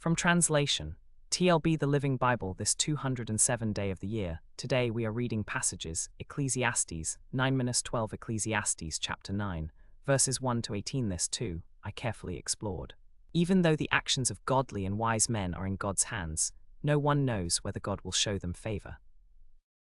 From translation, TLB the Living Bible this 207 day of the year. Today we are reading passages, Ecclesiastes, 9-12 Ecclesiastes chapter 9, verses 1 to 18. This too, I carefully explored. Even though the actions of godly and wise men are in God's hands, no one knows whether God will show them favor.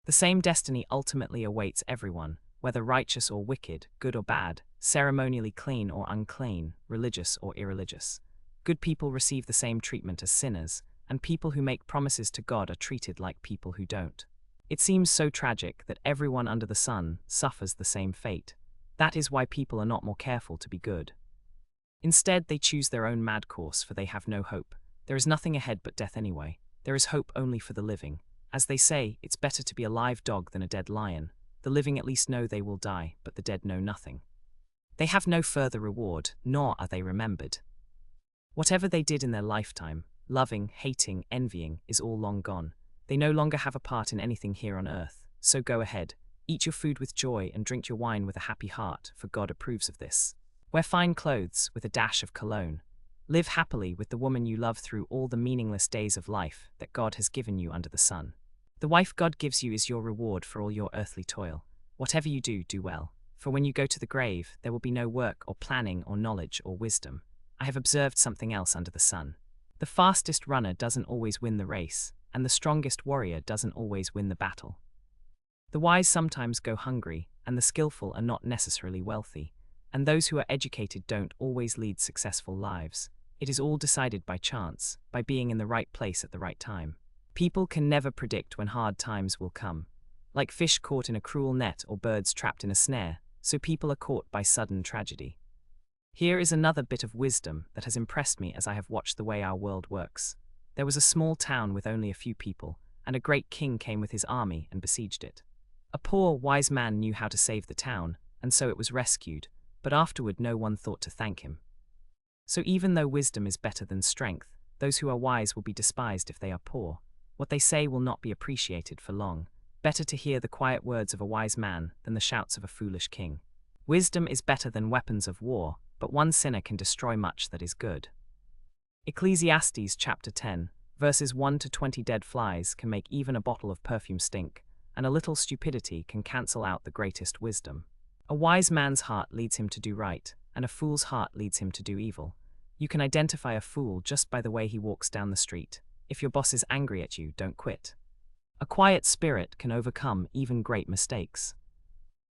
The same destiny ultimately awaits everyone, whether righteous or wicked, good or bad, ceremonially clean or unclean, religious or irreligious. Good people receive the same treatment as sinners, and people who make promises to God are treated like people who don't. It seems so tragic that everyone under the sun suffers the same fate. That is why people are not more careful to be good. Instead, they choose their own mad course, for they have no hope. There is nothing ahead but death anyway. There is hope only for the living. As they say, it's better to be a live dog than a dead lion. The living at least know they will die, but the dead know nothing. They have no further reward, nor are they remembered. Whatever they did in their lifetime, loving, hating, envying, is all long gone. They no longer have a part in anything here on earth. So go ahead, eat your food with joy and drink your wine with a happy heart, for God approves of this. Wear fine clothes with a dash of cologne. Live happily with the woman you love through all the meaningless days of life that God has given you under the sun. The wife God gives you is your reward for all your earthly toil. Whatever you do, do well. For when you go to the grave, there will be no work or planning or knowledge or wisdom. I have observed something else under the sun. The fastest runner doesn't always win the race, and the strongest warrior doesn't always win the battle. The wise sometimes go hungry, and the skillful are not necessarily wealthy, and those who are educated don't always lead successful lives. It is all decided by chance, by being in the right place at the right time. People can never predict when hard times will come. Like fish caught in a cruel net or birds trapped in a snare, so people are caught by sudden tragedy. Here is another bit of wisdom that has impressed me as I have watched the way our world works. There was a small town with only a few people, and a great king came with his army and besieged it. A poor, wise man knew how to save the town, and so it was rescued, but afterward no one thought to thank him. So even though wisdom is better than strength, those who are wise will be despised if they are poor. What they say will not be appreciated for long. Better to hear the quiet words of a wise man than the shouts of a foolish king. Wisdom is better than weapons of war, but one sinner can destroy much that is good. Ecclesiastes chapter 10, verses 1 to 20. Dead flies can make even a bottle of perfume stink, and a little stupidity can cancel out the greatest wisdom. A wise man's heart leads him to do right, and a fool's heart leads him to do evil. You can identify a fool just by the way he walks down the street. If your boss is angry at you, don't quit. A quiet spirit can overcome even great mistakes.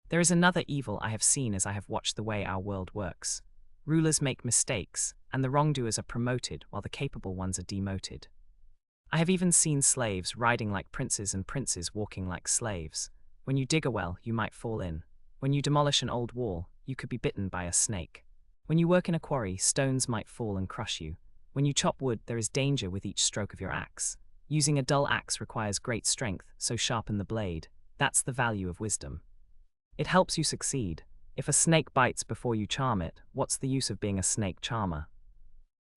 There is another evil I have seen as I have watched the way our world works. Rulers make mistakes, and the wrongdoers are promoted while the capable ones are demoted. I have even seen slaves riding like princes and princes walking like slaves. When you dig a well, you might fall in. When you demolish an old wall, you could be bitten by a snake. When you work in a quarry, stones might fall and crush you. When you chop wood, there is danger with each stroke of your axe. Using a dull axe requires great strength, so sharpen the blade. That's the value of wisdom. It helps you succeed. If a snake bites before you charm it, what's the use of being a snake charmer?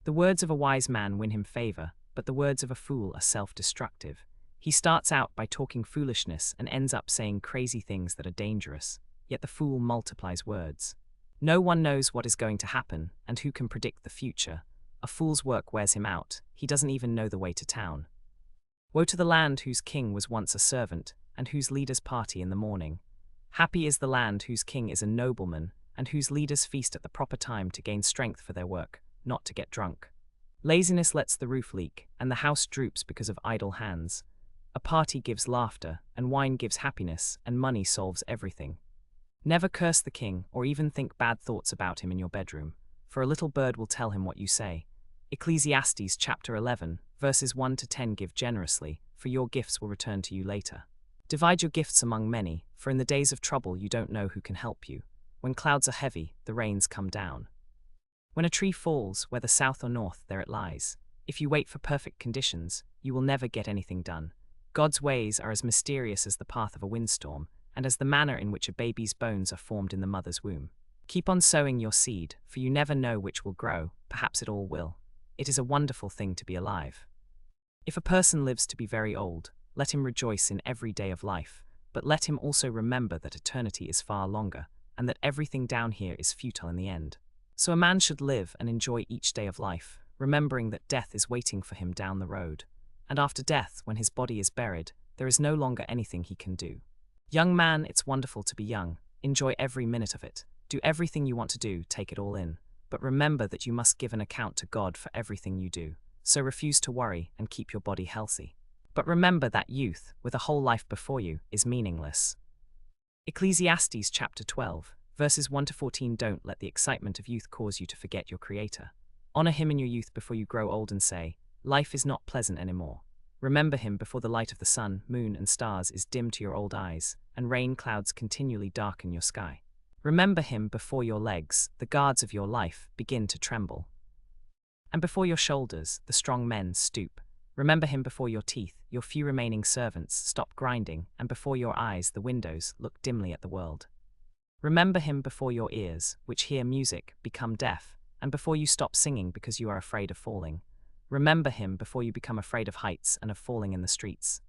The words of a wise man win him favor, but the words of a fool are self-destructive. He starts out by talking foolishness and ends up saying crazy things that are dangerous, yet the fool multiplies words. No one knows what is going to happen, and who can predict the future. A fool's work wears him out. He doesn't even know the way to town. Woe to the land whose king was once a servant, and whose leaders party in the morning. Happy is the land whose king is a nobleman, and whose leaders feast at the proper time to gain strength for their work, not to get drunk. Laziness lets the roof leak, and the house droops because of idle hands. A party gives laughter, and wine gives happiness, and money solves everything. Never curse the king, or even think bad thoughts about him in your bedroom, for a little bird will tell him what you say. Ecclesiastes chapter 11, verses 1 to 10. Give generously, for your gifts will return to you later. Divide your gifts among many, for in the days of trouble you don't know who can help you. When clouds are heavy, the rains come down. When a tree falls, whether south or north, there it lies. If you wait for perfect conditions, you will never get anything done. God's ways are as mysterious as the path of a windstorm, and as the manner in which a baby's bones are formed in the mother's womb. Keep on sowing your seed, for you never know which will grow, perhaps it all will. It is a wonderful thing to be alive. If a person lives to be very old, let him rejoice in every day of life, but let him also remember that eternity is far longer, and that everything down here is futile in the end. So a man should live and enjoy each day of life, remembering that death is waiting for him down the road. And after death, when his body is buried, there is no longer anything he can do. Young man, it's wonderful to be young. Enjoy every minute of it. Do everything you want to do, take it all in. But remember that you must give an account to God for everything you do. So refuse to worry and keep your body healthy. But remember that youth, with a whole life before you, is meaningless. Ecclesiastes chapter 12, verses 1 to 14. Don't let the excitement of youth cause you to forget your Creator. Honor Him in your youth before you grow old and say, life is not pleasant anymore. Remember Him before the light of the sun, moon, and stars is dim to your old eyes, and rain clouds continually darken your sky. Remember Him before your legs, the guards of your life, begin to tremble. And before your shoulders, the strong men stoop. Remember Him before your teeth, your few remaining servants, stop grinding, and before your eyes, the windows, look dimly at the world. Remember Him before your ears, which hear music, become deaf, and before you stop singing because you are afraid of falling. Remember Him before you become afraid of heights and of falling in the streets.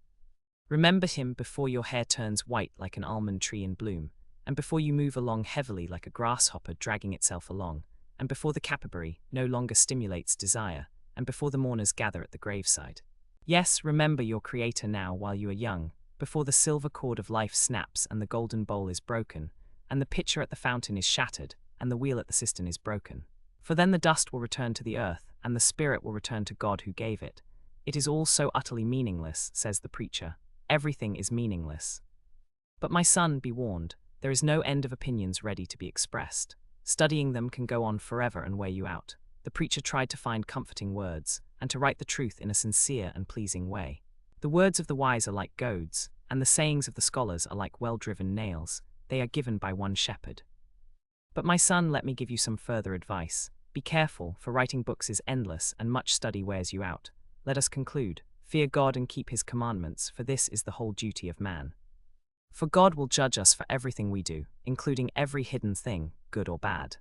Remember Him before your hair turns white like an almond tree in bloom, and before you move along heavily like a grasshopper dragging itself along, and before the capybara no longer stimulates desire, and before the mourners gather at the graveside. Yes, remember your Creator now while you are young, before the silver cord of life snaps and the golden bowl is broken, and the pitcher at the fountain is shattered, and the wheel at the cistern is broken. For then the dust will return to the earth, and the spirit will return to God who gave it. It is all so utterly meaningless, says the preacher. Everything is meaningless. But my son, be warned, there is no end of opinions ready to be expressed. Studying them can go on forever and wear you out. The preacher tried to find comforting words, and to write the truth in a sincere and pleasing way. The words of the wise are like goads, and the sayings of the scholars are like well-driven nails. They are given by one shepherd. But my son, let me give you some further advice. Be careful, for writing books is endless, and much study wears you out. Let us conclude. Fear God and keep His commandments, for this is the whole duty of man. For God will judge us for everything we do, including every hidden thing, good or bad.